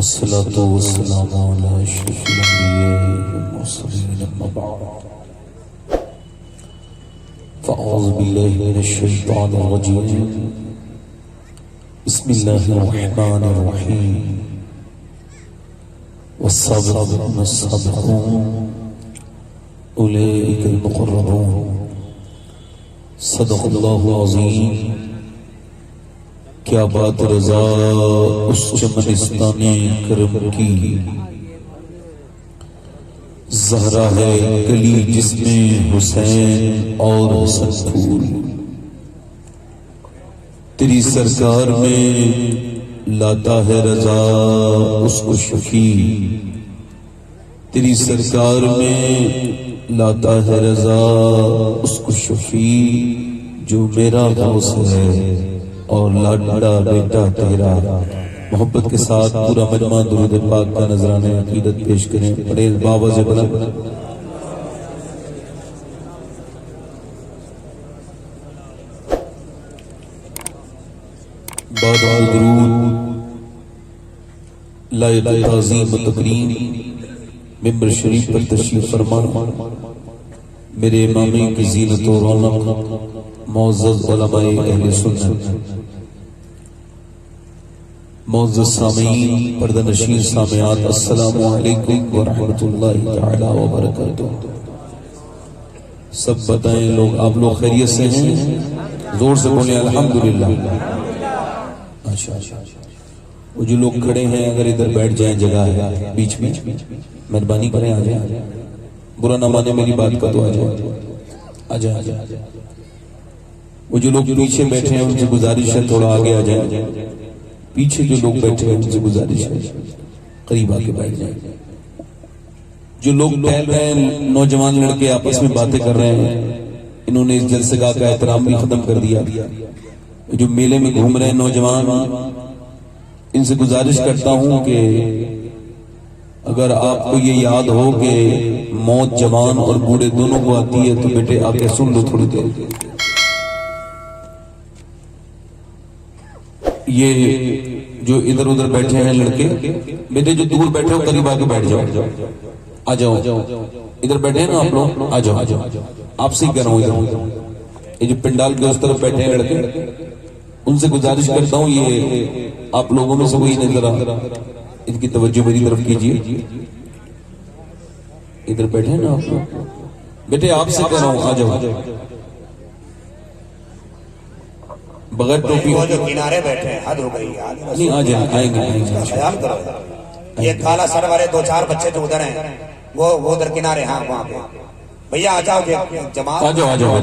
والصلاة والسلام على أشرف الأنبياء والمرسلين أما بعد فأعوذ بالله من الشيطان الرجيم بسم الله الرحمن الرحيم والسابقون السابقون أولئك المقربون صدق الله العظيم. کیا بات رضا اس چمنستان کرم کی، زہرا ہے گلی جس میں حسین اور حسن پھول، تیری سرکار میں لاتا ہے رضا اس کو شفیع، تیری سرکار میں لاتا ہے رضا اس کو شفیع، جو میرا غوث ہے اور لاڈلا بیٹا تیرا. محبت کے ساتھ پورا مجمع درود پاک کا نذرانہ عقیدت پیش کریں. پڑھیں باوز بلند. بعد درود لائق تعظیم و تکریم ممبر شریف پر تشریف فرما میرے امامی کی زینت و رونق معزز علماء اہل سنت، معزز سامعین، پردہ نشین سامعات، السلام علیکم ورحمۃ اللہ تعالی وبرکاتہ. سب بتائیں لوگ، آپ لوگ خیریت سے ہیں؟ زور سے بولیں الحمدللہ. اچھا وہ جو لوگ کھڑے ہیں اگر ادھر بیٹھ جائیں، جگہ ہے بیچ میں، مہربانی کریں آ جائیں. برا نہ مانے میری بات کا تو آ جائیں. وہ جو لوگ پیچھے بیٹھے ہیں ان سے گزارش ہے تھوڑا آگے آ جائیں. پیچھے جو لوگ بیٹھے ہیں ان سے گزارش ہے قریب آ کے بیٹھ جائیں. جو لوگ ٹہل رہے ہیں، نوجوان لڑکے آپس میں باتیں کر رہے ہیں، انہوں نے اس جلسگاہ کا احترام بھی ختم کر دیا. جو میلے میں گھوم رہے ہیں نوجوان، ان سے گزارش کرتا ہوں کہ اگر آپ کو یہ یاد ہو کہ موت جوان اور بوڑھے دونوں کو آتی ہے تو بیٹے آ کے سن لو تھوڑی دیر. یہ جو ادھر ادھر بیٹھے ہیں لڑکے، بیٹے جو دور بیٹھے ہو قریب آ کے بیٹھ جاؤ. آ جاؤ ادھر بیٹھے ہیں نا آپ لوگ، آ جاؤ. آپ سے کہہ رہا ہوں ادھر. یہ جو پنڈال کے اس طرف بیٹھے ہیں لڑکے، ان سے گزارش کرتا ہوں یہ آپ لوگوں میں سے کوئی نہیں، ذرا ان کی توجہ میری طرف کیجیے. ادھر بیٹھے ہیں نا آپ لوگ، بیٹے آپ سے کہہ رہا ہوں آ جاؤ. بغیر ٹوپی وہ جو کنارے بیٹھے ہیں، حد ہو گئی. نہیں، آ جائیں، آئیں گے. خیال کرو. یہ کالا سر والے دو چار بچے جو ادھر ہیں، وہ ادھر کنارے. ہاں وہاں پہ بھیا آ جاؤ. جماعت آ جاؤ.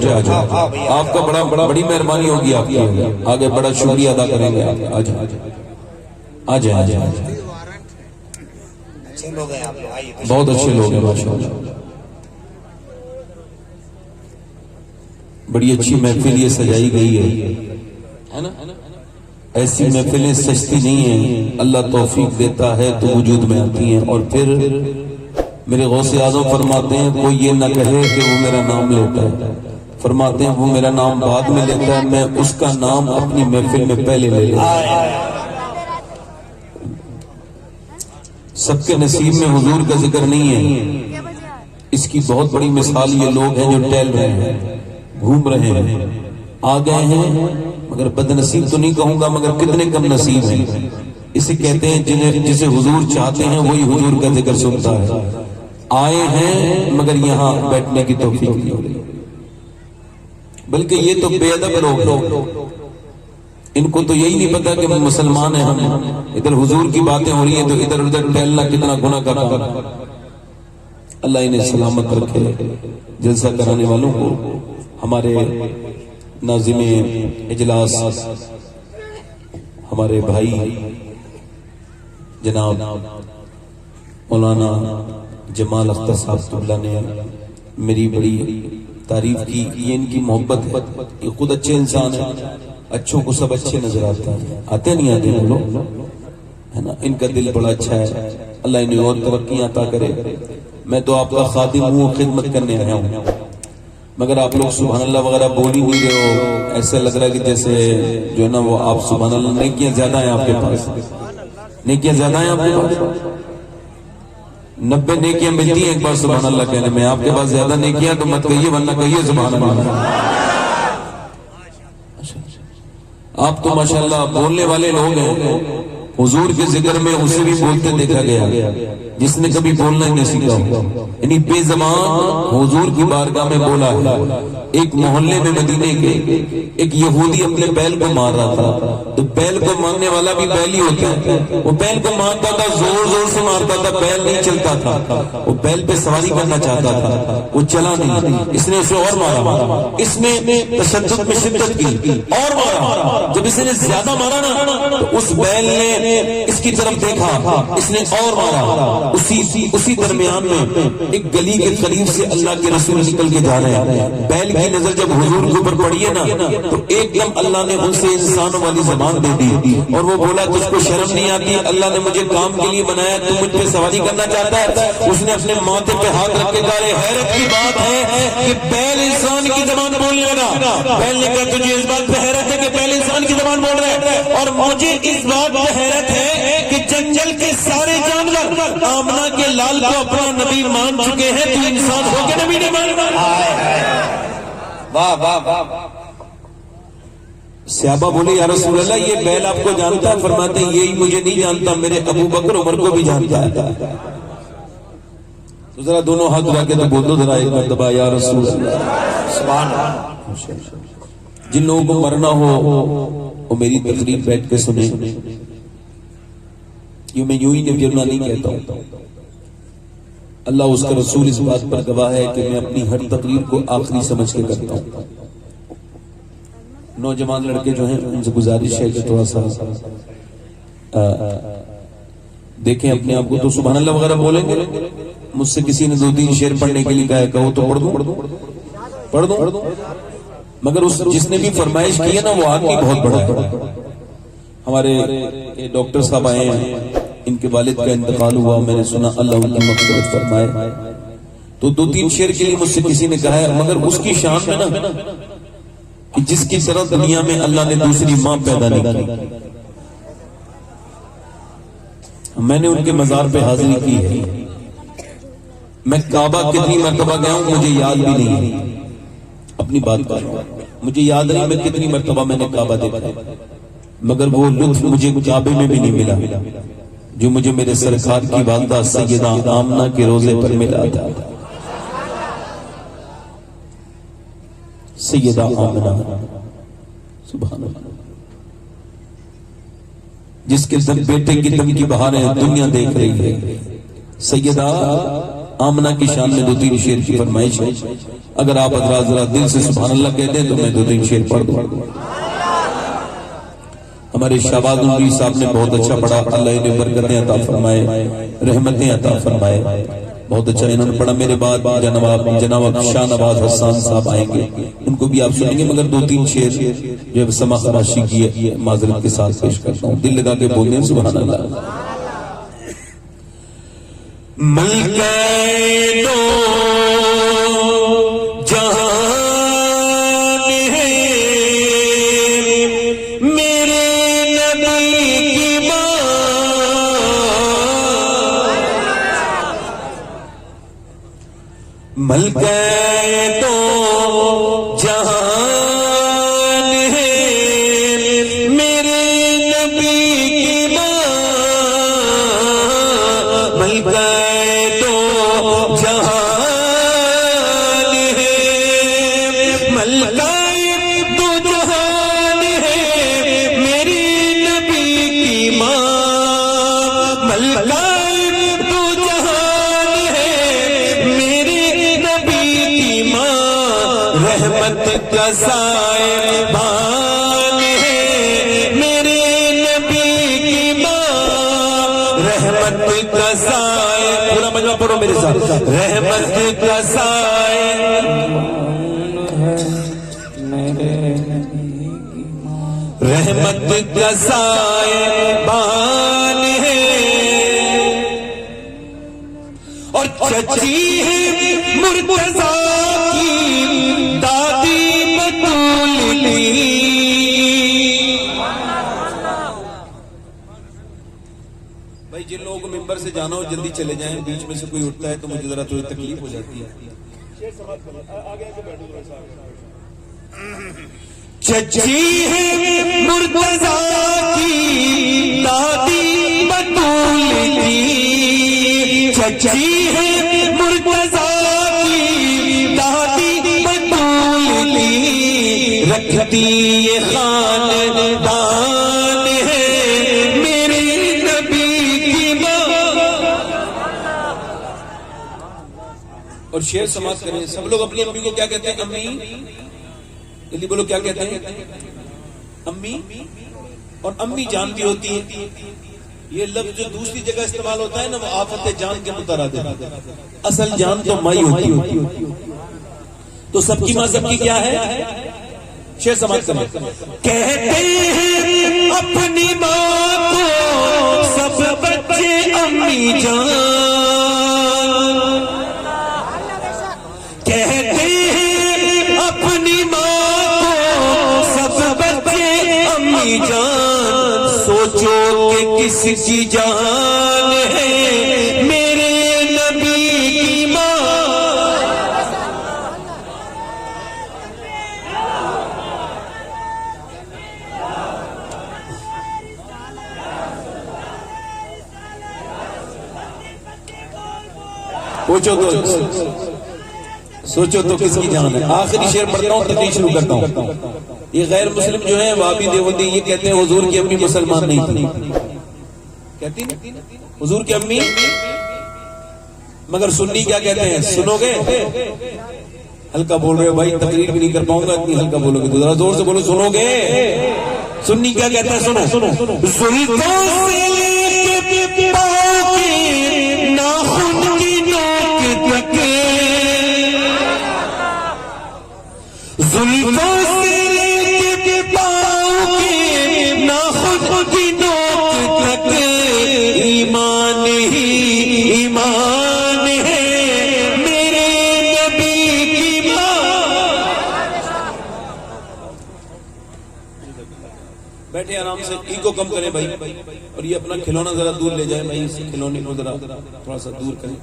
آپ کا بڑی مہربانی ہوگی آپ کی، آگے بڑا شکریہ ادا کریں گے. آ جائیں. اچھے لوگ ہیں آپ لوگ، آئیے. بہت اچھے لوگ ہیں ماشاءاللہ. بڑی اچھی محفل یہ سجائی گئی ہے نا. ایسی محفلیں سجتی نہیں ہیں، اللہ توفیق دیتا ہے تو وجود میں آتی ہیں. اور پھر میرے غوث اعظم فرماتے ہیں کوئی یہ نہ کہے کہ وہ میرا نام لیتا ہے، فرماتے ہیں وہ میرا نام بعد میں لیتا ہے، میں اس کا نام اپنی محفل میں پہلے لے لیتا ہوں. سب کے نصیب میں حضور کا ذکر نہیں ہے. اس کی بہت بڑی مثال یہ لوگ ہیں جو ٹہل رہے ہیں، گھوم رہے ہیں، آ گئے ہیں، مگر بد نصیب تو نہیں کہوں گا، مگر کتنے کم نصیب ہیں. اسے کہتے ہیں جسے حضور چاہتے ہیں وہی حضور کا ذکر سنتا ہے. آئے ہیں مگر یہاں بیٹھنے کی توفیق نہیں ہو رہی. بلکہ یہ تو بے ادب لوگ، ان کو تو یہی نہیں پتا کہ مسلمان ہیں ہم. ادھر حضور کی باتیں ہو رہی ہیں تو ادھر ادھر ٹہلنا کتنا گناہ کا کام. اللہ انہیں سلامت رکھے. جلسہ کرانے والوں کو، ہمارے ناظم اجلاس ہمارے بھائی جناب مولانا جمال اختر صاحب اللہ نے میری بڑی تعریف کی. یہ ان کی محبت ہے. یہ خود اچھے انسان ہیں، اچھوں کو سب اچھے نظر آتے ہیں. آتے نہیں آتے ہیں لوگ، ہے نا. ان کا دل بڑا اچھا ہے. اللہ انہیں اور ترقیاں عطا کرے. میں تو آپ کا خادم ہوں، خدمت کرنے آیا ہوں. مگر آپ لوگ سبحان اللہ وغیرہ بول ہی نہیں رہے ہو. ایسا لگ رہا ہے کہ جیسے جو ہے نا وہ آپ سبحان اللہ نہیں کیا زیادہ ہیں آپ کے پاس. نیکیاں زیادہ ہیں آپ کے پاس؟ 90 نیکیاں ملتی ہیں ایک بار سبحان اللہ کہنے میں. آپ کے پاس زیادہ نیکیاں تو مت کہیے ورنہ کہیے سبحان اللہ. آپ تو ماشاءاللہ بولنے والے لوگ ہیں. حضور کے ذکر میں اسے بھی بولتے دیکھا گیا جس نے کبھی بولنا ہی نہیں سیکھا ہو. یعنی بے زبان حضور کی بارگاہ میں بولا ہے. ایک محلے میں مدینے کے ایک یہودی اپنے بیل کو مار رہا تھا. تو بیل کو مارنے والا بھی بیل ہی ہوتا ہے. وہ بیل کو مارتا تھا, زور زور سے مارتا تھا, بیل نہیں چلتا تھا. وہ بیل پہ سواری کرنا چاہتا تھا, وہ چلا نہیں. اس نے اسے اور مارا. اس نے تشدد میں شدت کی اور مارا. جب اس نے زیادہ مارا نا تو اس بیل نے اس کی طرف دیکھا, اس نے اور مارا. اسی درمیان میں ایک گلی کے قریب سے اللہ کے رسول نکل کے جا رہے ہیں. بیل کی نظر جب حضور کے اوپر پڑی ہے نا تو ایک دم اللہ نے ان سے انسانوں والی زبان دے دی اور وہ بولا تجھ کو شرم نہیں آتی؟ اللہ نے مجھے کام کے لیے بنایا, تو مجھ پہ سواری کرنا چاہتا ہے؟ اس نے اپنے ماتھے پہ ہاتھ رکھ کے کہا حیرت کی بات ہے کہ بیل انسان کی زبان بولنے لگا. بیل نے کہا تجھے اس بات پہ حیرت ہے کہ بیل انسان کی زبان بول رہا ہے, اور مجھے اس بات پہ حیرت ہے کہ جنگل کے سارے جانور آمنہ کے لال کو اپنا نبی مان چکے ہیں, تو انسان ہو کے نبی نہیں مانتا. واہ واہ واہ. صحابہ بولے یا رسول اللہ یہ بیل آپ کو جانتا ہے؟ فرماتے ہیں یہی مجھے نہیں جانتا, میرے ابو بکر عمر کو بھی جانتا ہے. تو ذرا دونوں ہاتھ اٹھا کے تو بول دو ذرا ایک مرتبہ یا رسول اللہ. سبحان اللہ. جن لوگوں کو مرنا ہو وہ میری تقریر بیٹھ کے سنیں. یہ میں یوں ہی نہیں کہتا ہوں, اللہ اس کا رسول اس بات پر گواہ ہے کہ میں اپنی ہر تقریر کو آخری سمجھ کے کرتا ہوں. نوجوان لڑکے جو ہیں ان سے گزارش ہے کہ تھوڑا سا دیکھیں اپنے آپ کو. تو سبحان اللہ وغیرہ بولیں گے. مجھ سے کسی نے 2-3 شعر پڑھنے کے لیے کہا ہے, کہو تو پڑھ دوں. مگر جس نے بھی فرمائش کی ہے نا وہ آدمی بہت بڑا ہے. ہمارے ڈاکٹر صاحب آئے ہیں, ان کے والد کا انتقال ہوا, میں نے سنا اللہ ان کی مغفرت فرمائے. تو 2-3 شعر کے لیے مجھ سے کسی نے کہا ہے, مگر اس کی شان میں نا کہ جس کی طرح دنیا میں اللہ نے دوسری ماں پیدا نہیں کی. میں نے ان کے مزار پہ حاضری کی ہے. میں کعبہ کتنی مرتبہ گیا ہوں مجھے یاد بھی نہیں. اپنی بات کر رہا ہوں, مجھے یاد نہیں میں کتنی مرتبہ میں نے کعبہ دیکھا, مگر وہ لطف مجھے کعبے میں بھی نہیں ملا جو مجھے میرے سرکار کی والدہ سیدہ آمنہ کے روزے پر ملا تھا. سیدہ آمنہ سبحان اللہ, جس کے بیٹے کی دم کی بہاریں دنیا دیکھ رہی ہے. سیدہ آمنہ کی شان میں 2-3 شعر کی فرمائش ہے. اگر آپ حضرات ذرا دل سے سبحان اللہ کہتے ہیں تو میں 2-3 شعر پڑھ دوں. ہمارے شہباز نوری صاحب نے بہت اچھا پڑھا, اللہ انہیں برکتیں عطا فرمائے, رحمتیں عطا فرمائے. بہت اچھا انہوں نے پڑھا. میرے بعد جناب شاہ نواز حسان صاحب آئیں گے, ان کو بھی آپ سنیں گے. مگر 2-3 شعر جو سما خراشی کی ہے معذرت کے ساتھ پیش کرتا ہوں. دل لگا کے بولیں سبحان اللہ. ملکہ دو جہان ہے میرے نبی کی ماں, ملکہ دو جہان ہے میرے نبی کی ماں, ملکہ صاحبان ہے میرے نبی کی ماں, رحمت کا سائے. پورا مجمع پڑھو میرے ساتھ. رحمت کا سائے رحمت کا سائے بان ہے, اور چچی ہے مرتضیٰ کی دادی بھائی جن لوگوں کو ممبر سے جانا ہو جلدی چلے جائیں, بیچ میں سے کوئی اٹھتا ہے تو مجھے ذرا تھوڑی تکلیف ہو جاتی ہے. چچی ہے مرتضیٰ کی دادی بطول کی, چچی ہے مرتضیٰ کی دادی بطول کی, رکھتی یہ خاندان ہے میرے نبی کی ماں. اور شعر سماعت کریں سب لوگ. اپنی امی کو کیا کہتے ہیں؟ امی. جلدی بولو کیا کہتے ہیں؟ امی. اور امی جان بھی ہوتی ہے. یہ لفظ جو دوسری جگہ استعمال ہوتا ہے نا وہ آفت جان کے مترادف ہے. اصل جان تو مائی ہوتی ہے. تو سب کی ماں سب کی کیا ہے؟ شعر سماعت کریں. کہتے ہیں اپنی ماں کو سب بچے امی جان, کہتے ہیں اپنی ماں کو سب بچے امی جان, سوچو کہ کس کی جان ہے میرے نبی کی ماں. سوچو تو کس کی جان ہے. آخری شعر پڑھتا ہوں تقریر شروع کرتا ہوں. یہ غیر مسلم جو ہیں وہابی دیوبندی یہ کہتے ہیں حضور کی امی مسلمان نہیں تھی. کہتی حضور کی امی, مگر سنی کیا کہتے ہیں؟ سنو گے؟ ہلکا بول رہے ہو بھائی, تقریر بھی نہیں کر پاؤں گا اتنی ہلکا بولو گے تو ذرا زور سے بولو. سنو گے؟ سنی کیا کہتا ہے؟ سنو. زلفوں سے لے کے پاؤں کے ناخن کی نوک تک, ایمان ہی ایمان ہے میرے نبی کی ماں. بیٹھے آرام سے, ایگو کم کریں بھائی, اور یہ اپنا کھلونا ذرا دور لے جائیں بھائی. اس کھلونے کو ذرا تھوڑا سا دور کریں.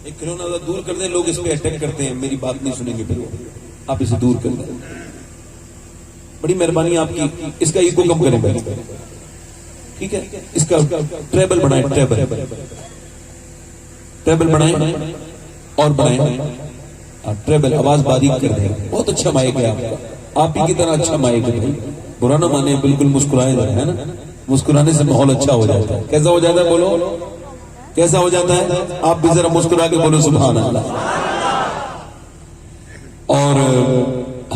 ایک کھلونا ذرا دور کر دیں. لوگ اس پہ اٹیک کرتے ہیں, میری بات نہیں سنیں گے پھر آپ اسے دور کر دیں. بڑی مہربانی آپ کی. اس کا ایگو کم کریں بھائی, ٹھیک ہے؟ اس کا ٹریبل بنائیں, ٹریبل بنائیں اور بنائیں ٹریبل. آواز باریک کر دیں. بہت اچھا مائک ہے آپ کا, آپ ہی کی طرح اچھا مائک ہے بھائی. برا نہ مانے, بالکل مسکرائیں ہے نا. مسکرانے سے ماحول اچھا ہو جاتا ہے. کیسا ہو جاتا ہے؟ بولو کیسا ہو جاتا ہے؟ آپ بھی ذرا مسکرا کے بولو سبحان اللہ. اور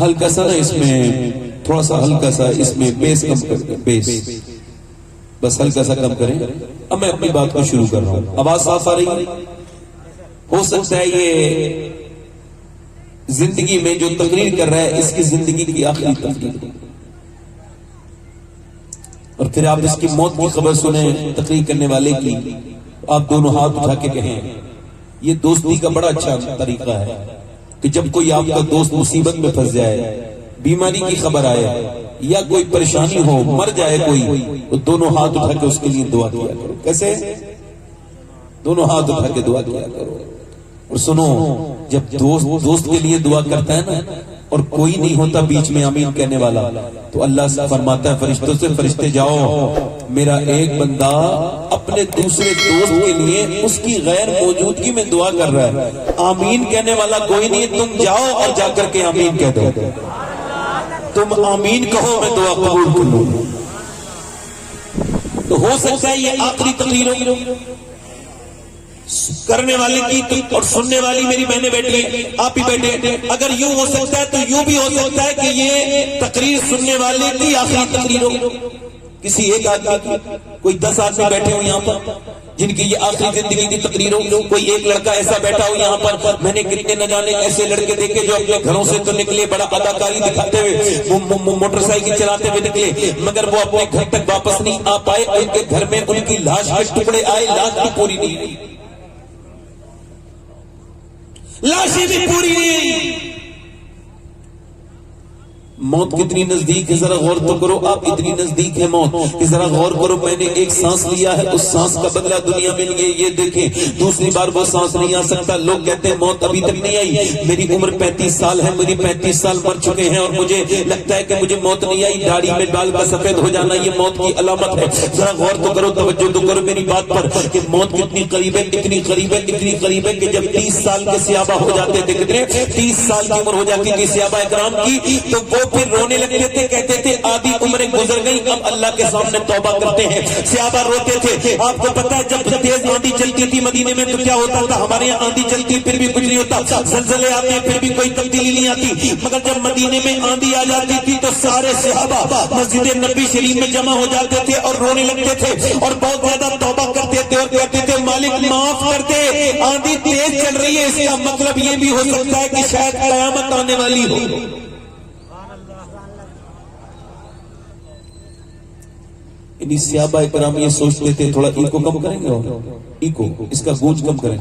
ہلکا سا نا اس میں تھوڑا سا ہلکا سا اس میں بیس کم کر دیں. بیس بس ہلکا سا کم کریں. اب میں اپنی بات کو شروع کر رہا ہوں. آواز صاف آ رہی ہے؟ ہو سکتا ہے یہ زندگی میں جو تقریر کر رہا ہے اس کی زندگی کی آخری تقریر, اور پھر آپ اس کی موت کی خبر سنیں تقریر کرنے والے کی. آپ دونوں ہاتھ اٹھا کے کہیں. یہ دوستی کا بڑا اچھا طریقہ ہے کہ جب کوئی آپ کا دوست مصیبت میں پھنس جائے, بیماری کی خبر آئے یا کوئی پریشانی ہو, مر جائے کوئی, تو دونوں ہاتھ اٹھا کے اس کے لیے دعا کیا کرو. کیسے؟ دونوں ہاتھ اٹھا کے دعا کیا کرو. اور سنو, جب دوست کے لیے دعا کرتا ہے نا اور کوئی نہیں ہوتا بیچ میں آمین کہنے والا, تو اللہ سے فرماتا ہے فرشتوں سے, فرشتے جاؤ میرا ایک بندہ اپنے دوسرے دوست کے لیے اس کی غیر موجودگی میں دعا کر رہا ہے, آمین کہنے والا کوئی نہیں, تم جاؤ اور جا کر کے آمین کہہ دو. تم آمین کہو, میں دعا قبول کر لوں. تو ہو سکتا ہے یہ آخری تقریر ہو کرنے والے کی اور سننے والی میری بہنیں بیٹھی ہیں, آپ ہی بیٹھے. اگر یوں ہو سکتا ہے تو یوں بھی ہو سکتا ہے کہ یہ تقریر سننے والے کی آخری تقریر ہو. کسی ایک آدمی کی, کوئی 10 آدمی بیٹھے ہو یہاں پر جن کی یہ آخری زندگی کی تقریر ہو. کوئی ایک لڑکا ایسا بیٹھا ہو یہاں پر, میں نے کتنے نہ جانے ایسے لڑکے دیکھے جو اپنے گھروں سے تو نکلے بڑا اداکاری دکھاتے ہوئے, موٹر سائیکل چلاتے ہوئے نکلے, مگر وہ اپنے گھر تک واپس نہیں آ پائے. ان کے گھر میں ان کی لاش کے ٹکڑے آئے, لاش بھی پوری نہیں ہوئی, لاشیں بھی پوری نہیں. موت کتنی نزدیک ہے ذرا غور تو کرو آپ. اتنی نزدیک ہے موت کہ ذرا غور کرو. میں نے ایک سانس لیا ہے, اس سانس کا بدلہ دنیا میں لیے یہ دیکھیں دوسری بار وہ سانس نہیں آ سکتا. لوگ کہتے ہیں موت ابھی تک نہیں آئی. میری عمر 35 سال ہے, میری 35 سال مر چکے ہیں اور مجھے لگتا ہے کہ مجھے موت نہیں آئی. داڑھی میں بال کا سفید ہو جانا یہ موت کی علامت ہے. ذرا غور تو کرو, توجہ تو کرو میری بات پر کہ موت کتنی قریب ہے, اتنی قریب ہے, اتنی قریب ہے کہ جب 30 سال کے صحابہ ہو جاتے تھے, کتنے 30 سال کی عمر ہو جاتی تھی صحابہ اکرام کی, تو وہ پھر رونے لگتے تھے, کہتے تھے آدھی عمریں گزر گئی اب اللہ کے سامنے توبہ کرتے ہیں. صحابہ روتے تھے. آپ کو پتا ہے جب تیز آندھی چلتی تھی مدینے میں تو کیا ہوتا تھا؟ ہمارے یہاں آندھی چلتی پھر بھی کچھ نہیں ہوتا, زلزلے آتے ہیں پھر بھی کوئی تبدیلی نہیں آتی, مگر جب مدینے میں آندھی آ جاتی تھی تو سارے صحابہ مسجد نبی شریف میں جمع ہو جاتے تھے اور رونے لگتے تھے اور بہت زیادہ توبہ کرتے تھے اور کہتے تھے مالک معاف کر دے, آندھی تیز چل رہی ہے, اس کا مطلب یہ بھی ہو سکتا ہے کہ شاید قیامت آنے والی ہو. یعنی صحابہ اکرام یہ سوچتے تھے, تھوڑا ایکو کم کریں گے اور ایکو اس کا گونج کم کریں.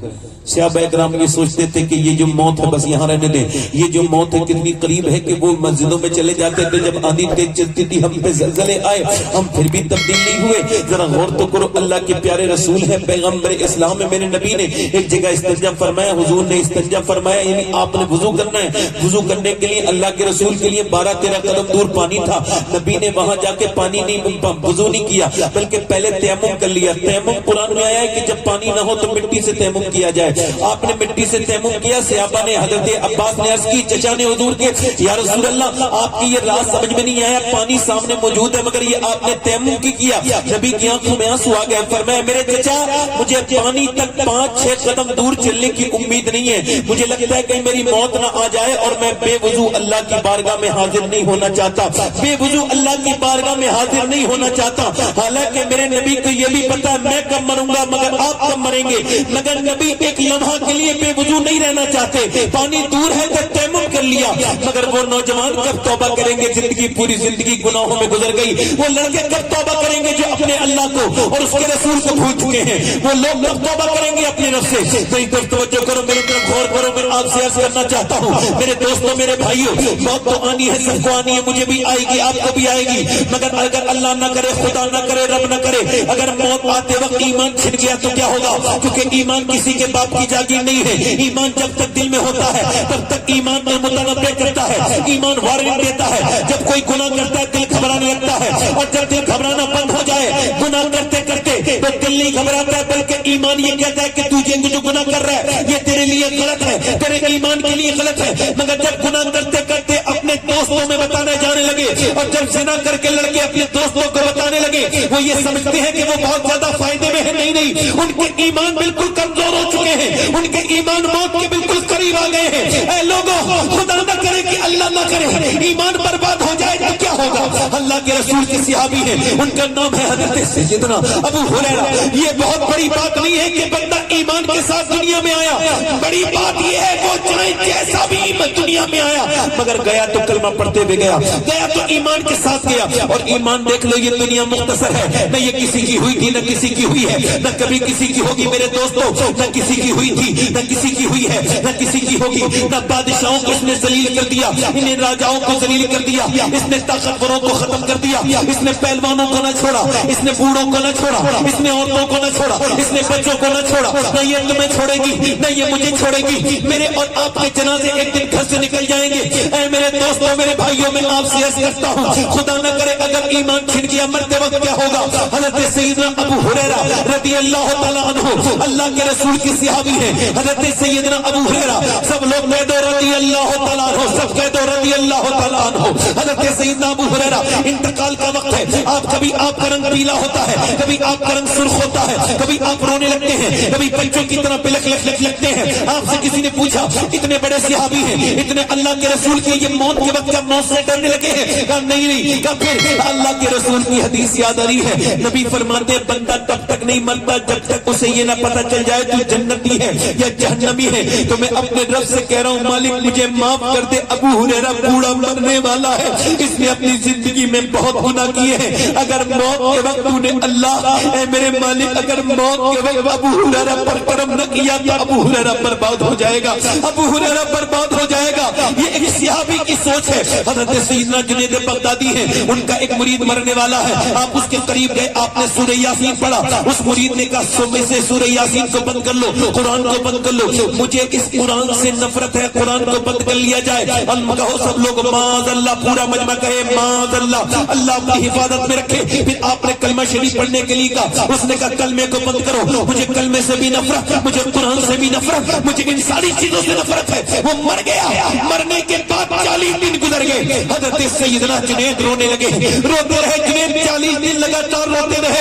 صحابہ اکرام یہ سوچتے تھے کہ یہ جو موت ہے بس یہاں رہنے دیں, یہ جو موت ہے کتنی قریب ہے کہ وہ مسجدوں میں چلے جاتے تھے جب آندھی تیز چلتی تھی, ہم پہ زلزلے آئے ہم پھر بھی تبدیل نہیں ہوئے. ذرا غور تو کرو, اللہ کے پیارے رسول ہیں, پیغمبر اسلام ہے, میرے نبی نے ایک جگہ استنجا فرمایا, حضور نے استنجا فرمایا, یعنی آپ نے وضو کرنا ہے. وضو کرنے کے لیے اللہ کے رسول کے لیے 12-13 قدم دور پانی تھا. نبی نے وہاں جا کے پانی نہیں وضو نہیں کیا بلکہ پہلے تیمم کر لیا. تیمم قرآن میں آیا ہے کہ جب پانی نہ ہو تو مٹی سے تیمم کیا جائے. آپ نے مٹی سے تیمم کیا. صحابہ نے, حضرت عباس نے عرض کی, چچا نے حضور کے, یا رسول اللہ آپ کی یہ راز سمجھ میں نہیں آیا, پانی سامنے موجود ہے مگر یہ آپ نے تیمم کی کیا. نبی کی آنکھوں میں آنسو آ گئے. فرمایا میرے چچا مجھے پانی تک 5-6 قدم دور چلنے کی امید نہیں ہے, مجھے لگتا ہے کہ میری موت نہ آ جائے اور میں بے وضو اللہ کی بارگاہ میں حاضر نہیں ہونا چاہتا, بے وضو اللہ کی بارگاہ میں حاضر نہیں ہونا چاہتا. حالانکہ میرے نبی کو یہ بھی پتا ہے میں کب مروں گا مگر آپ کب مریں گے, مگر نبی ایک لمحہ کے لیے بے وضو نہیں رہنا چاہتے. پانی دور ہے تو تیمم کر لیا, مگر وہ نوجوان کب توبہ کریں گے, زندگی پوری زندگی گناہوں میں گزر گئی. وہ لڑکے کب توبہ کریں گے جو اپنے اللہ کو اور اس کے رسول کو بھول چکے ہیں, وہ لوگ کب توبہ کریں گے اپنے نفس سے. تو ایک توجہ کرو, میری طرف غور کرو. میں آپ سے عرض کرنا چاہتا ہوں میرے دوستوں, میرے بھائیوں, موت تو آنی ہے, سب کو آنی ہے, مجھے بھی آئے گی, آپ کو بھی آئے گی, مگر اگر اللہ نہ کرے, خدا نہ کرے, رب نہ کرے, اگر موت آتے وقت ایمان چھن گیا تو کیا ہوگا؟ کیونکہ ایمان کسی کے باپ کی جاگیر نہیں ہے. ایمان جب تک دل میں ہوتا ہے تب تک ایمان میں متنبع کرتا ہے, ایمان وارنٹ دیتا ہے. جب کوئی گناہ کرتا ہے دل گھبرانے لگتا ہے, اور جب دل گھبرانا بند ہو جائے گناہ کرتے کرتے تو دل نہیں گھبراتا ہے بلکہ ایمان یہ کہتا ہے کہ تجھے جو گناہ کر رہا ہے یہ تیرے لیے غلط ہے, تیرے ایمان کے لیے غلط ہے. مگر جب گناہ کرتے کرتے اپنے دوستوں میں بتانے جانے لگے, اور جب زنا کر کے لڑکے اپنے دوستوں کو بتانے لگے, وہ یہ سمجھتے ہیں کہ وہ بہت زیادہ فائدے میں ہے. نہیں, ان کے ایمان بالکل کمزور ہو چکے ہیں, ان کے ایمان موت کے بالکل قریب آ گئے ہیں. اے لوگوں, خدا نہ کرے کہ اللہ نہ کرے ایمان برباد ہو جائے تو کیا ہوگا؟ اللہ کے رسول کے صحابی ہیں, ان کا نام ہے حضرت سیدنا ابو ہریرہ. یہ بہت بڑی بات نہیں ہے کہ بندہ ایمان کے ساتھ دنیا میں آیا, بڑی بات یہ ہے وہ چاہے جیسا بھی دنیا میں آیا مگر گیا تو کلمہ پڑھتے ہوئے گیا, گیا تو ایمان کے ساتھ گیا. اور ایمان دیکھ لو, یہ دنیا مختصر ہے, نہ یہ کسی کی ہوئی تھی نہ کسی کی ہوئی ہے, نہ کبھی کسی کی ہوگی میرے دوستوں, نہ کسی کی ہوئی تھی نہ کسی کی ہوئی ہے, نہ کسی کی ہوگی. نہ بادشاہوں کو اس نے ذلیل کر دیا, انہیں راجاؤں کو ذلیل کر دیا, اس نے طاقتوروں کو ختم کر دیا, اس نے پہلوانوں کو نہ چھوڑا, اس نے بوڑھوں کو نہ چھوڑا, اس نے عورتوں کو نہ چھوڑا, اس نے بچوں کو نہ چھوڑا. نہ یہ تمہیں چھوڑے گی نہ یہ مجھے چھوڑے گی. میرے اور آپ کے جنازے ایک دن گھر سے نکل جائیں گے. اے میرے دوستوں, میرے بھائیوں, میں آپ سے عرض کرتا ہوں خدا نہ کرے اگر ایمان چھن گیا مرتے وقت کیا ہوگا؟ حضرت سیدنا ابو ہریرہ رضی اللہ تعالیٰ عنہ اللہ کے رسول کی صحابی ہیں. حضرت سیدنا ابو ہریرہ, سب لوگ کہہ دو رضی اللہ تعالیٰ عنہ, سب کہہ دو رضی اللہ تعالیٰ عنہ. حضرت سیدنا ابو ہریرہ, انتقال کا وقت ہے, کبھی آپ کا رنگ پیلا ہوتا ہے, کبھی آپ کا رنگ سرخ ہوتا ہے, کبھی آپ رونے لگتے ہیں, کبھی بچوں کی طرح بلک لگتے ہیں. آپ سے کسی نے پوچھا اتنے بڑے صحابی ہیں, اتنے اللہ کے رسول کے, یہ موت کے وقت کیا موت سے ڈرنے لگے ہیں؟ کہا نہیں. کہا پھر اللہ کے رسول کی حدیث یاد آ رہی ہے, نبی فرماتے ہیں بندہ تب تک نہیں مرتا جب تک اسے یہ نہ پتا چل جائے تو جنتی ہے یا جہنمی ہے. تو میں اپنے رب سے کہہ رہا ہوں مالک مجھے معاف کر دے, ابو ہریرہ بوڑھا مرنے والا ہے, اس نے اپنی زندگی میں بہت گناہ کیے ہیں، اگر موت کے وقت تو نے اللہ اے میرے مالک اگر موت کے وقت ابو ہریرہ پر کرم نہ کیا تو ابو ہریرہ برباد ہو جائے گا، ابو ہریرہ برباد ہو جائے گا۔ یہ ایک صحابی کی سوچ ہے۔ حضرت سیدنا جنید بغدادی ہیں، ان کا ایک مرید مرنے والا ہے، آپ اس کے قریب گئے، آپ نے سورہ یاسین پڑھا، اس مرید نے کہا صبح سے سورہ یاسین کو بند کر لو، قرآن کو بند کر لو، مجھے اس قرآن سے نفرت ہے، قرآن کو بند کر لیا جائے۔ کہو سب لوگ معاذ اللہ، پورا مجمع کہے معاذ اللہ، اللہ آپ کی حفاظت میں رکھے۔ پھر آپ نے کلمہ شریف پڑھنے کے لیے کہا، اس نے کہا کلمے کو بند کرو، مجھے کلمے سے بھی نفرت، مجھے قرآن سے بھی نفرت، مجھے ان ساری چیزوں سے نفرت ہے۔ وہ مر گیا، مرنے کے بعد 40 دن گزر گئے، حضرت سیدنا جنید رونے لگے، روتے رہے جنید 40 دن لگاتار روتے رہے،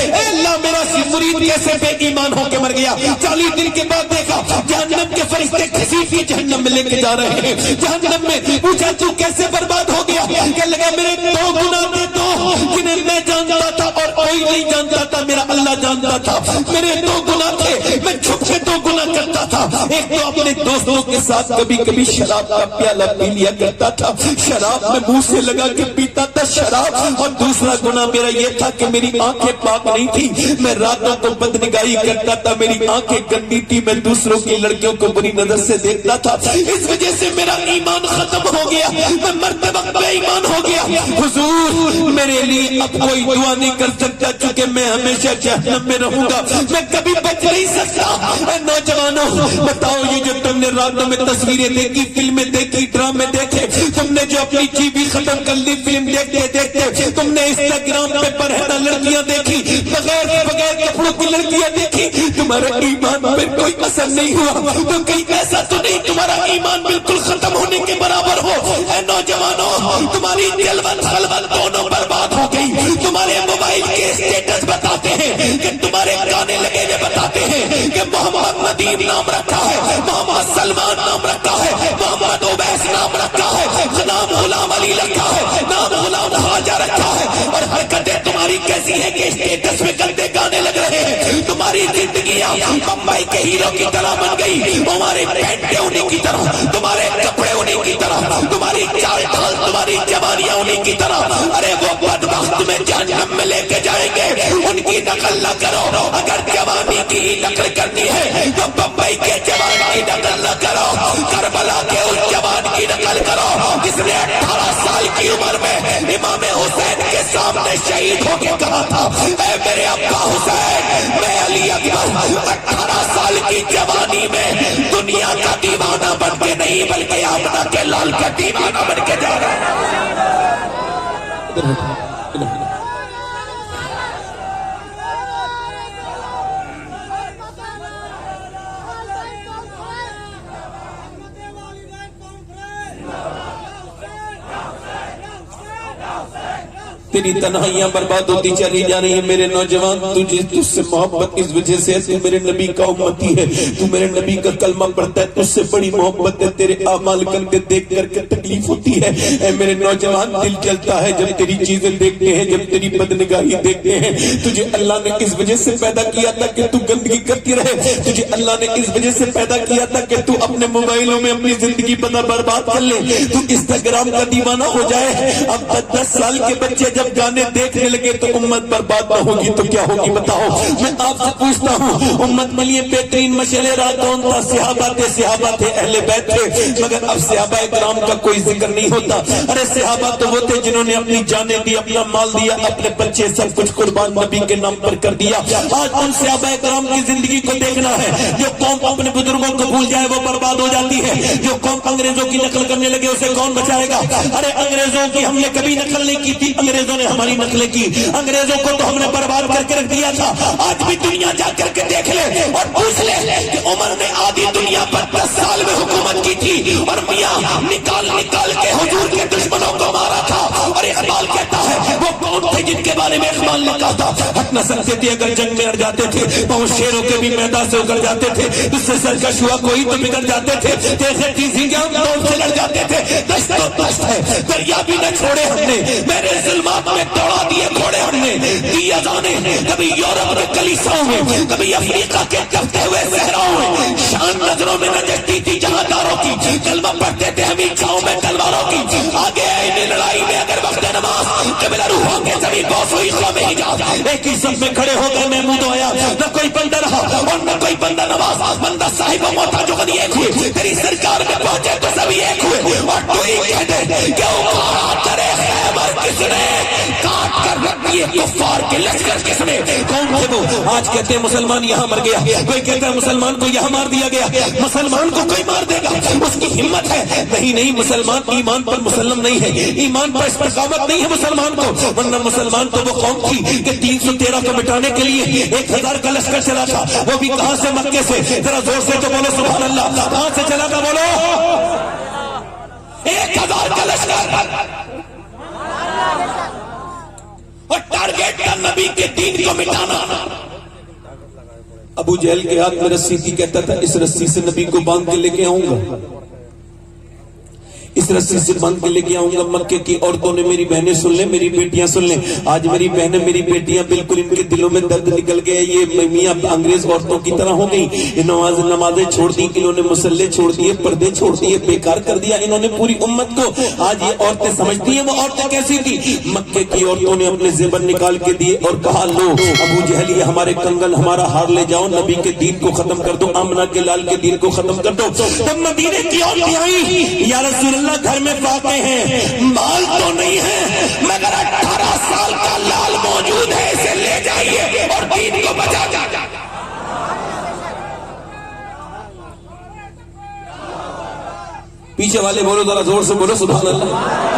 اے اللہ میرا مرید کیسے بے ایمان ہو کے مر گیا۔ 40 دن کے بعد دیکھا جہنم کے فرشتے کسی بھی جہنم میں لے کے جا رہے ہیں، جہنم میں پوچھا تو کیسے برباد ہو گیا؟ کہ لگا میرے 2 گناہ تھے، 2 جنہیں میں جانتا تھا اور کوئی نہیں جانتا تھا، میرا اللہ جانتا تھا، میرے 2 گناہ تھے، میں چھپ کے 2 گناہ کرتا تھا۔ ایک تو اپنے دوستوں کے ساتھ کبھی کبھی شراب کا پیالہ پی لیا کرتا تھا، شراب میں منہ سے لگا کے پیتا تھا شراب، اور دوسرا گناہ میرا یہ تھا کہ میری آنکھیں پاک نہیں تھی، میں راتوں کو بدنگاہی کرتا تھا، میری آنکھیں گندی تھی، میں دوسروں کی لڑکیوں کو بری نظر سے دیکھتا تھا، اس وجہ سے میرا ایمان ختم ہو گیا، میں مرتے وقت بے ایمان ہو گیا۔ حضور میرے لیے اب کوئی دعا نہیں کر سکتا، چونکہ میں ہمیشہ جہنم میں رہوں گا، میں کبھی بچ نہیں سکتا۔ اے نوجوانوں بتاؤ، یہ جو تم نے راتوں میں تصویریں دیکھی، فلمیں دیکھی، ڈرامے دیکھے، تم نے جو اپنی جیبی ختم کر لی فلم دیکھتے دیکھتے، تم نے انسٹاگرام پہ برہنہ لڑکیاں دیکھی، بغیر کپڑوں کی لڑکیاں دیکھی، تمہارا ایمان پہ کوئی اثر نہیں ہوا، تو کہیں ایسا تو نہیں تمہارا ایمان بالکل ختم ہونے کے برابر ہو؟ اے نوجوانوں تمہاری جلوت خلوت دونوں برباد ہو گئی، تمہارے موبائل کے اسٹیٹس بتاتے ہیں کہ تمہارے گانے لگے ہوئے بتاتے ہیں کہ محمد ندیم نام رکھا ہے، محمد سلمان نام رکھا ہے، محمد اویس نام رکھا ہے، نام غلام علی رکھا ہے، نام غلام خواجہ رکھا ہے، اور حرکتیں تمہاری کیسی ہیں کہ اسٹیٹس میں گندے گانے لگ رہے ہیں۔ تمہاری زندگیاں بمبئی کے ہیرو کی طرح بن گئی، تمہارے پینٹیں انہیں کی طرح، تمہارے کپڑے انہیں کی طرح، تمہاری چال ڈھال تمہاری جوانیاں انہیں کی طرح۔ ارے وہ بدبخت میں جہنم میں لے کے جائیں گے، ان کی نقل نہ کرو۔ اگر جوانی کی ہی نقل کرنی ہے تو بمبئی کے جوان کی نقل نہ کرو، کربلا کے اس جوان کی نقل کرو جس نے 18 سال کی عمر میں امام حسین کے سامنے شہید ہو کے کہا تھا، اے میرے ابا حسین، میں علی اکبر 18 سال کی جوانی میں دنیا کا دیوانہ بن کے نہیں بلکہ آمنہ کے لال کا دیوانہ بن کے جا رہا ہوں۔ تیری تنہائیاں برباد ہوتی چلی جا رہی ہیں میرے نوجوان، تجھ سے محبت اس وجہ سے تو میرے نبی کا امتی ہے، تو میرے نبی کا کلمہ پڑھتا ہے، تجھ سے بڑی محبت ہے، تیرے اعمال کر کے دیکھ کر کے تکلیف ہوتی ہے۔ اے میرے نوجوان دل جلتا ہے جب تیری چیزیں دیکھتے ہیں، جب تیری بدنگاہی دیکھتے ہیں۔ تجھے اللہ نے اس وجہ سے پیدا کیا تھا کہ تو گندگی کرتی رہے، تجھے اللہ نے اس وجہ سے پیدا کیا تھا کہ تو اپنے موبائلوں میں اپنی زندگی برباد کر لے، تو انسٹاگرام کا دیوانہ ہو جائے۔ اب 10 سال کے بچے جب گانے دیکھنے لگے تو امت برباد نہ ہوگی تو کیا ہوگی بتاؤ؟ میں آپ سے پوچھتا ہوں، امت کے لیے بہترین مشعل راہ کون تھا؟ صحابہ تھے، اہل بیت تھے، مگر اب صحابہ کرام کا کوئی ذکر نہیں ہوتا۔ ارے صحابہ تو وہ تھے جنہوں نے اپنی جانیں دی، اپنا مال دیا، اپنے بچے سب کچھ قربان نبی کے نام پر کر دیا۔ آج ان صحابہ کرام کی زندگی کو دیکھنا ہے۔ جو قوم اپنے بزرگوں کو بھول جائے وہ برباد ہو جاتی ہے، جو قوم انگریزوں کی نقل کرنے لگے اسے کون بچائے گا؟ ارے انگریزوں کی ہم نے کبھی نقل نہیں کی تھی، انگریزوں نے ہماری نقلیں کی، انگریزوں کو تو ہم نے برباد کر کے رکھ دیا تھا۔ آج بھی دنیا جا کر کے دیکھ لے اور پوچھ لے کہ عمر نے آدھی دنیا پر 10 سال میں حکومت کی تھی اور میاں نکال کے حضور کے دشمنوں کو مارا تھا، اور اقبال کہتا ہے وہ کون تھے جن کے بارے میں اقبال نے کہا تھا ہٹ نہ سکتے تھے اگر جنگ میں اڑ جاتے تھے, پاؤں شیروں کے بھی میدان سے اکڑ جاتے تھے, اس سے سرکش ہوا کوئی تو بگڑ جاتے تھے, جیسے چیزیں دوڑ سے لڑ جاتے تھے. دشت و دشت ہے دریا بھی نہ چھوڑے ہم نے, میرے ظلمات میں دوڑا دیے گھوڑے ہم نے, دی اذانیں کبھی یورپ میں کلیساؤں میں, کبھی افریقہ کے ڈبتے ہوئے صحراؤں میں, شان نظروں میں نہ جچتی تھی جہاں داروں کی, کلمہ پڑھتے تھے ہم چھاؤں میں تلواروں کی, آگے آئے لڑائی میں اگر وقت نماز قبلہ روحوں کے زمین بوس ہوئی قوم حجاز, ایک ہی صف میں کھڑے ہو گئے محمود آیا, نہ کوئی بندہ رہا اور نہ کوئی بندہ نواز, بندہ صاحب موتا جو غنی ایک ہوئے, تیری سرکار میں پہنچے تو سبھی ایک ہوئے, اور تو ہی کہہ دے کہ اوکارا ترے خیبر کس نے کاٹ کر رکھ دیے کفار کے لشکر کس نے. کون تھے وہ؟ آج کہتے ہیں مسلمان یہاں مر گیا, کوئی کہتا ہے مسلمان کو یہاں مار دیا گیا, مسلمان کو کوئی مار دے گا اس کی ہمت ہے, نہیں مسلمان ایمان پر مسلم نہیں ہے, ایمان پر استقامت نہیں ہے مسلمان کو, ورنہ مسلمان تو وہ قوم تھی کہ 313 کو مٹانے کے لیے 1000 کا لشکر چلا تھا, وہ بھی کہاں سے؟ مکے سے. ذرا زور سے تو بولو سبحان اللہ, کہاں سے چلا تھا بولو؟ 1000 کا لشکر, اور ٹارگیٹ کا نبی کے دین کو مٹانا. ابو جہل کے ہاتھ میں رسی تھی, کہتا تھا اس رسی سے نبی کو باندھ کے لے کے آؤں گا, اس رسی سے باندھ کے لے کے آؤں گا. مکے کی عورتوں نے, میری بہنیں سن لیں, میری بیٹیاں سن لیں, آج میری بہنیں میری بیٹیاں بالکل ان کے دلوں میں درد نکل گیا, یہ میاں انگریز عورتوں کی طرح ہو گئی, نمازیں چھوڑ دی, انہوں نے مسلے چھوڑ دیے, پردے چھوڑ دیے, بیکار کر دیا انہوں نے پوری امت کو. آج یہ عورتیں سمجھتی ہیں وہ عورتیں کیسی تھی. مکے کی عورتوں نے اپنے زیور نکال کے دیے اور کہا لو ابو جہل یہ ہمارے کنگل ہمارا ہار لے جاؤ, نبی کے دین کو ختم کر دو, آمنہ کے لال کے دین کو ختم کر دو. تب مدینے کی عورتیں آئی, یا رسول اللہ گھر میں فاقے ہیں, مال تو نہیں ہے مگر 18 سال کا لال موجود ہے, اسے لے جائیے اور دین کو بچا جا. پیچھے والے بولو ذرا زور سے بولو سبحان اللہ.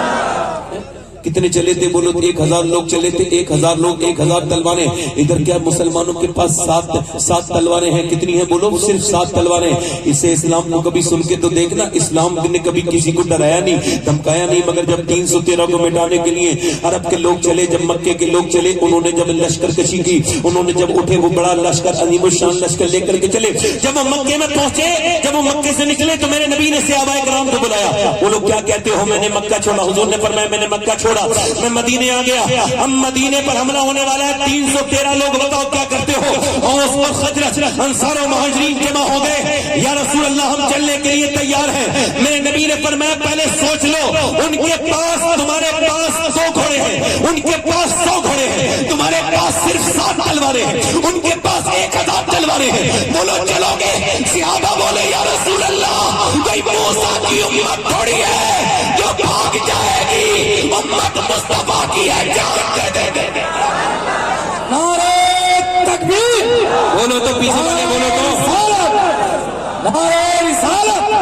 کتنے چلے تھے بولو؟ 1000 لوگ چلے تھے, 1000 لوگ 1000 تلواریں. ادھر کیا مسلمانوں کے پاس 7 تلواریں ہیں, کتنی ہیں بولو؟ صرف 7 تلواریں. اسے اسلام کو کبھی سن کے تو دیکھنا, اسلام نے کبھی کسی کو ڈرایا نہیں, دھمکایا نہیں, مگر جب 313 کو مٹانے کے لیے عرب کے لوگ چلے, جب مکے کے لوگ چلے, انہوں نے جب لشکر کشی کی, انہوں نے جب اٹھے وہ بڑا لشکر عظیم الشان لشکر لے کر کے چلے, جب وہ مکے میں پہنچے, جب وہ مکے سے نکلے تو میرے نبی نے صحابہ کرام کو بلایا. وہ لوگ کیا کہتے ہو؟ میں نے مکہ چھوڑا. حضور نے فرمایا میں نے مکہ چھوڑا, میں مدینے آ گیا, ہم مدینے پر حملہ ہونے والا ہے, 313 لوگ, بتاؤ کیا کرتے ہو؟ اوس اور خزرج انصار و مہاجرین جمع ہو گئے, یا رسول اللہ ہم چلنے کے لیے تیار ہیں. میرے نبی نے فرمایا پہلے سوچ لو, ان کے پاس تمہارے پاس 100 گھوڑے ہیں, ان کے پاس 100 گھوڑے ہیں, تمہارے پاس صرف 7 تلواریں ہیں, ان کے پاس 1000 تلواریں ہیں, بولو چلو گے؟ صحابہ بولے یا رسول اللہ کوئی موسیٰ کی امت تھوڑی ہے جو بھاگ جائے گی, امت مصطفیٰ کی ہے, جان دے دے. نعرہ تکبیر, بولو تو پیچھے والے بولو تو نعرہ رسالت,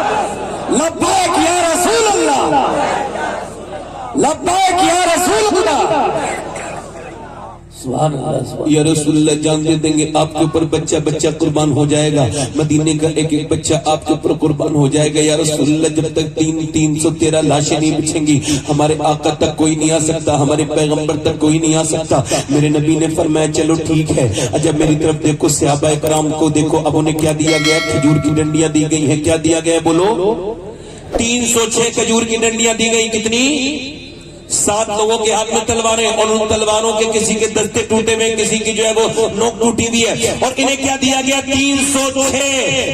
لبیک یا رسول اللہ, لبیک یا رسول خدا. سبحان اللہ. یا رسول اللہ جان دے دیں گے آپ کے اوپر بچہ بچہ قربان ہو جائے گا, مدینے کا ایک ایک بچہ آپ کے اوپر قربان ہو جائے گا. یا رسول اللہ جب تک 313 لاشیں نہیں بچھیں گی ہمارے آقا تک کوئی نہیں آ سکتا, ہمارے پیغمبر تک کوئی نہیں آ سکتا. میرے نبی نے فرمایا چلو ٹھیک ہے. جب میری طرف دیکھو, صحابہ کرام کو دیکھو, اب انہیں کیا دیا گیا؟ کھجور کی ڈنڈیاں دی گئی ہیں. کیا دیا گیا بولو؟ 306 کھجور کی ڈنڈیاں دی گئی. کتنی؟ 7 لوگوں کے ہاتھ میں تلواریں, اور ان تلواروں کے کسی کے دستے ٹوٹے ہوئے, کسی کی جو ہے وہ نوک ٹوٹی ہوئی ہے, اور انہیں کیا دیا گیا؟ 306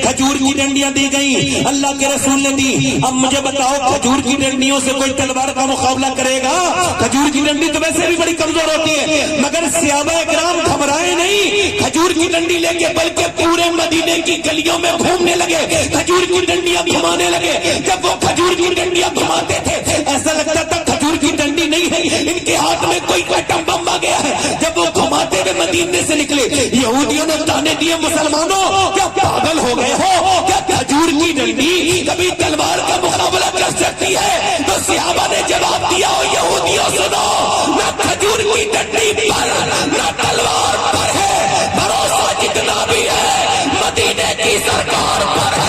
کھجور کی ڈنڈیاں دی گئی, اللہ کے رسول نے دی. اب مجھے بتاؤ کھجور کی ڈنڈیوں سے کوئی تلوار کا مقابلہ کرے گا؟ کھجور کی ڈنڈی تو ویسے بھی بڑی کمزور ہوتی ہے, مگر صحابہ کرام گھبرائے نہیں, کھجور کی ڈنڈی لے کے بلکہ پورے مدینے کی گلیوں میں گھومنے لگے, کھجور کی ڈنڈیاں گھمانے لگے. جب وہ کھجور کی ڈنڈیاں گھماتے تھے ایسا لگتا تھا کھجور کی ڈنڈی نہیں ہے, ان کے ہاتھ میں کوئی ایٹم بم آ گیا ہے. جب وہ گھماتے ہوئے مدینے سے نکلے, یہودیوں نے تانے دیے, مسلمانوں کیا پاگل ہو گئے ہو؟ کیا کھجور کی ڈنڈی کبھی تلوار کا مقابلہ کر سکتی ہے؟ تو صحابہ نے جواب دیا, یہودیوں سنو, نہ کھجور کی ڈنڈی پر نہ تلوار پر ہے, بھروسہ جتنا بھی ہے مدینے کی سرکار پر ہے.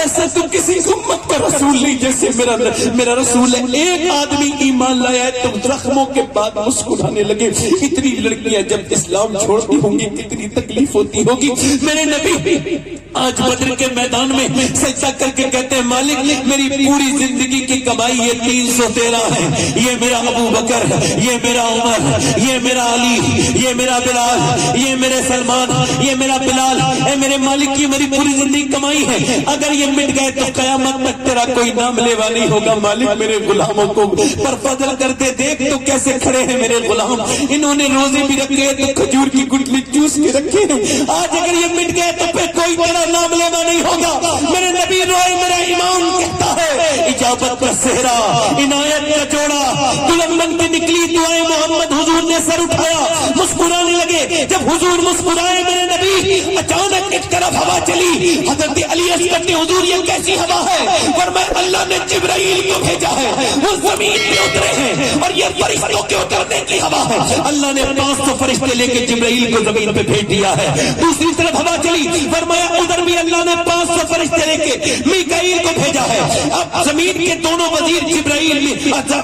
ایسا تو کسی امت کا رسول نہیں جیسے میرا رسول ہے. ایک آدمی ایمان لایا ہے تو زخموں کے بعد مسکرانے لگے. اتنی لڑکیاں جب اسلام چھوڑتی ہوں گی کتنی تکلیف ہوتی ہوگی. میرے نبی آج بدر کے میدان میں سجدہ کر کے کہتے ہیں مالک میری پوری زندگی کی کمائی یہ 313 ہے. یہ میرا ابو بکر, یہ میرا عمر, یہ میرا علی, یہ میرا بلال, یہ میرے سلمان, یہ میرا بلال. اے میرے مالک کی میری پوری زندگی کمائی ہے. اگر یہ مٹ گئے تو قیامت تک تیرا کوئی نام لیوا نہیں ہوگا. مالک میرے غلاموں کو پر فضل کرتے دیکھ تو کیسے کھڑے ہیں میرے غلام. انہوں نے روزے بھی رکھے تو کھجور کی گٹلی چوس کے رکھے ہیں. آج اگر یہ مٹ گئے تو پھر کوئی تیرا نام لیوا نہیں ہوگا. میرے نبی روئے, میرا امام کہتا ہے اجابت کا صحرا, عنایت کا جوڑا, دلہن بن کے نکلی دعائیں محمد. حضور نے سر اٹھایا, مسکرانے لگے. جب حضور مسکرائے میرے نبی اچانک ایک طرف ہوا چلی. حضرت علی عرض کرتے حضور یہ کیسی ہوا ہے؟ فرمایا اللہ نے جبرائیل کو بھیجا ہے, وہ زمین پہ اترے ہیں اور یہ فرشتوں کے اترنے کی ہوا ہے. اللہ نے 500 فرشتے لے کے جبرائیل کو زمین پہ بھیج دیا ہے. دوسری طرف ہوا چلی, فرمایا ادھر بھی اللہ نے 500 فرشتے لے کے میکائیل کو بھیجا ہے. اب زمین کے دونوں وزیر جبرائیل,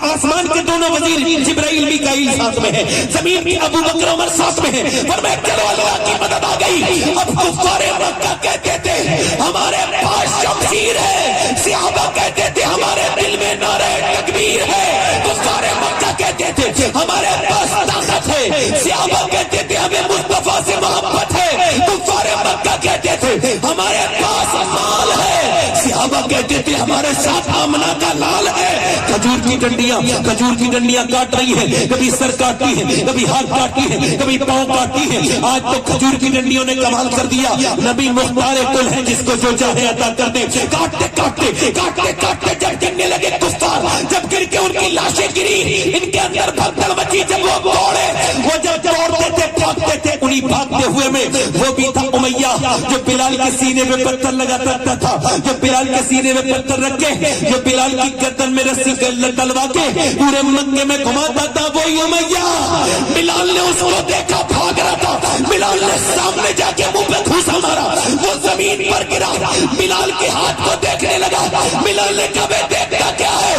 آسمان کے دونوں وزیر جبرائیل میکائیل ساتھ میں ہیں, زمین کے ابو بکر عمر ساتھ میں ہیں. فرمایا چلو اللہ کی مدد آ گئی. اب کفار مکہ کہتے تھے ہمارے پاس شمشیر ہے, صحابہ کہتے تھے ہمارے دل میں نعرہ تکبیر ہے. کفار مکہ کہتے تھے ہمارے پاس طاقت ہے, صحابہ کہتے تھے ہمیں مصطفیٰ سے محبت ہے. کفار مکہ کہتے تھے ہمارے پاس مال ہے, صحابہ کہتے تھے ہمارے ساتھ آمنہ کا لال ہے. کھجور کی ڈنڈیاں کاٹ رہی ہیں, کبھی سر کاٹتی ہیں, کبھی ہاتھ کاٹتی ہیں, کبھی پاؤں کاٹتی ہیں. آج تو کھجور کی ڈنڈیوں نے کمال کر دیا. نبی مختار کل ہے جس کو جو چاہے عطا کر دے. کاٹتے جب گرنے لگے کفار, جب گر کے ان کی لاشیں گری, ان کے اندر بھگدڑ مچی. جب وہ دوڑے, وہ جب دوڑتے تھے بھاگتے تھے, انہیں بھاگتے ہوئے میں وہ بھی تھا امیہ جو بلال کے سینے میں پتھر لگاتا تھا, جو بلال کے سینے میں پتھر رکھ کے, جو بلال کی گردن میں رسی ڈلوا کے پورے مکے میں گھماتا تھا, وہی امیہ. بلال نے اس کو دیکھا بھاگ رہا تھا, بلال نے سامنے جا کے منہ پہ گھوسا مارا, وہ زمین پر گرا. بلال کے ہاتھ کو دیکھنے لگا. بلال نے کہا میں دیکھتا کیا ہے,